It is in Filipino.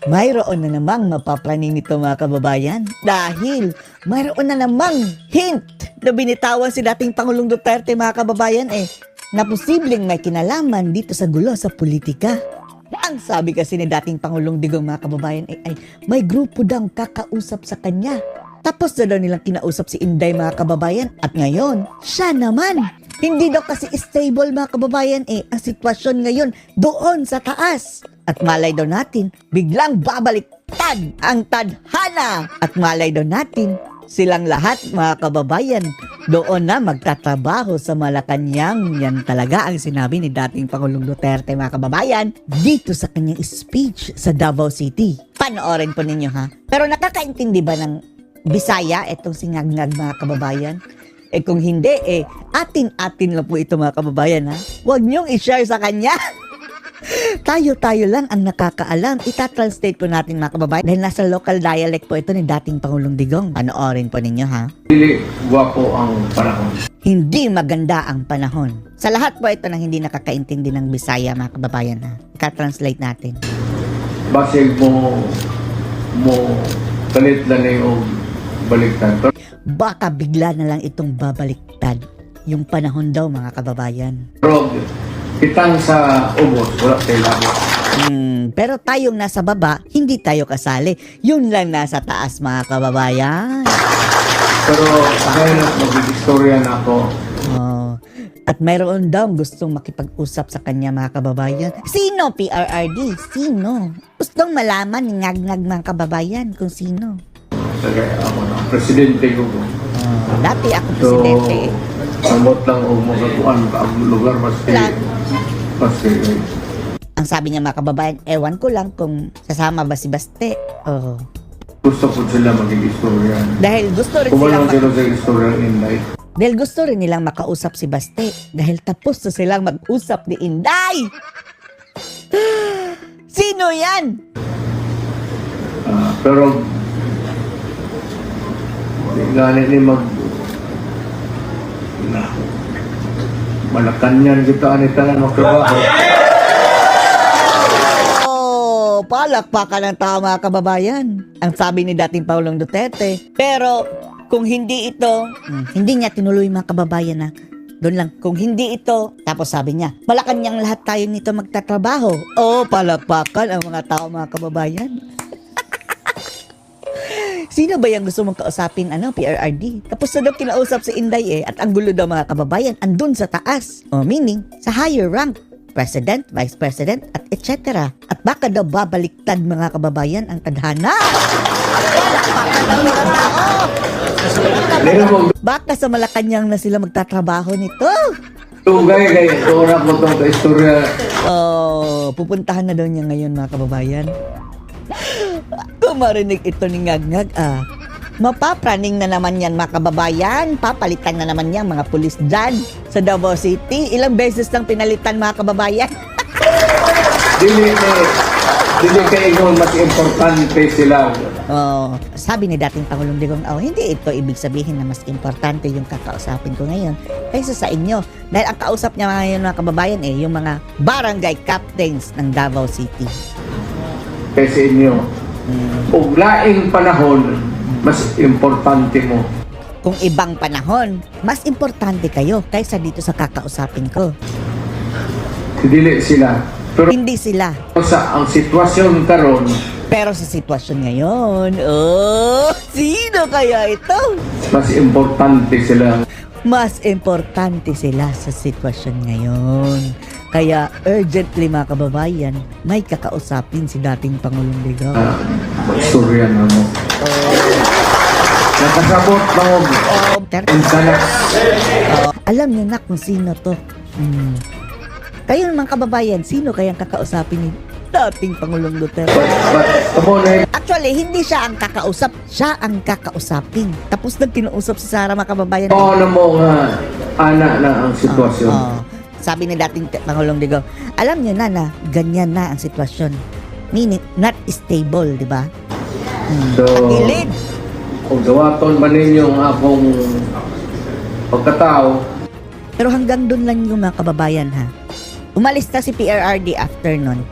mayroon na namang mapaplaning nito mga kababayan dahil mayroon na namang hint na binitawan si dating Pangulong Duterte mga kababayan na posibleng may kinalaman dito sa gulo sa politika. Ang sabi kasi ni dating Pangulong Digong mga kababayan ay may grupo daw kakausap sa kanya. Tapos na daw nilang kinausap si Inday mga kababayan at ngayon, siya naman. Hindi daw kasi stable mga kababayan ang sitwasyon ngayon doon sa taas. At malay daw natin, biglang babaliktad ang tadhana. At malay daw natin, silang lahat mga kababayan doon na magtatrabaho sa Malacanang. Yan talaga ang sinabi ni dating Pangulong Duterte mga kababayan dito sa kanyang speech sa Davao City. Panoorin po ninyo ha. Pero nakakaintindi ba ng Bisaya itong singagnag mga kababayan? Kung hindi, atin-atin lang po ito mga kababayan ha. Huwag niyong i-share sa kanya. Tayo-tayo lang ang nakakaalam. Ita-translate po natin mga kababayan dahil nasa local dialect po ito ni dating Pangulong Digong. Panoorin po ninyo ha. Hindi guwapo ang panahon. Hindi maganda ang panahon. Sa lahat po ito na hindi nakakaintindi ng Bisaya mga kababayan ha. Ika-translate natin. Basig mo kalit na yung baliktad. Baka bigla na lang itong babaliktad. Yung panahon daw mga kababayan. Pero kitang sa ubos, wala tayo labo. Pero tayong nasa baba, hindi tayo kasali. Yun lang nasa taas mga kababayan. Pero ngayon mag-istorya na ako. At mayroon daw gustong makipag-usap sa kanya mga kababayan. Sino PRRD? Sino? Gustong malaman ni ngag-ngag mga kababayan kung sino. Sagay ako na, presidente ko. Dati ako presidente. Samot lang o magaguan ang lugar maski. Ang sabi niya mga kababayan, ewan ko lang kung sasama ba si Baste. Gusto ko sila maging istorya. Dahil gusto rin Kumalang sila sa istorya ng Inday. Dahil gusto rin nilang makausap si Baste. Dahil tapos na silang mag-usap ni Inday. Sino yan? Pero ganit ni Malacanang kita anita na magtrabaho. Palakpakan ng tama kababayan. Ang sabi ni dating Pangulong Duterte. Pero kung hindi ito, hindi niya tinuloy mga kababayan na doon lang. Kung hindi ito, tapos sabi niya, Malacanang lahat tayo nito magtatrabaho. Palakpakan ang mga tao mga kababayan. Sino ba yung gusto mong kausapin, PRRD? Tapos na daw kinausap si Inday at ang gulo daw mga kababayan, andun sa taas. Meaning, sa higher rank. President, Vice President, at etc. At baka daw babaliktad mga kababayan ang tadhana. Baka sa Malacanang na sila magtatrabaho nito. Tugay kayo, turak mo itong istorya. Pupuntahan na daw niya ngayon mga kababayan. Kung marinig ito ni Ngag-Ngag, mapapraning na naman yan mga kababayan. Papalitan na naman yan mga pulis dyan sa Davao City. Ilang beses lang pinalitan mga kababayan. Dili kayo mas importante sila. Sabi ni dating Pangulong Digong, hindi ito ibig sabihin na mas importante yung kakausapin ko ngayon kaysa sa inyo. Dahil ang kausap niya ngayon mga kababayan yung mga barangay captains ng Davao City. Kaysa inyo. Kung laing panahon, mas importante mo. Kung ibang panahon, mas importante kayo kaysa dito sa kakausapin ko. Dili sila. Pero Hindi sila. sa ang sitwasyon karon, Pero sa sitwasyon ngayon, sino kaya ito? mas importante sila. Mas importante sila sa sitwasyon ngayon. Kaya urgently mga kababayan, may kakausapin si dating Pangulong Digong. Istorya na mo. Nakasabot na mo. Insana. Alam niyo na kung sino to. Kayo mga kababayan, sino kayang kakausapin ni dating Pangulong Duterte? Actually, hindi siya ang kakausap. Siya ang kakausapin. Tapos nang kinuusap si Sara mga kababayan. Ano mo nga, ana na ang sitwasyon. Sabi ni dating Pangulong Digong, alam niyo na ganyan na ang sitwasyon. Meaning, not stable, di ba? So, Gilid. kung gawaton ba ninyo ang akong pagkatao, Pero hanggang doon lang yung mga kababayan ha. Umalis na si PRRD after nun.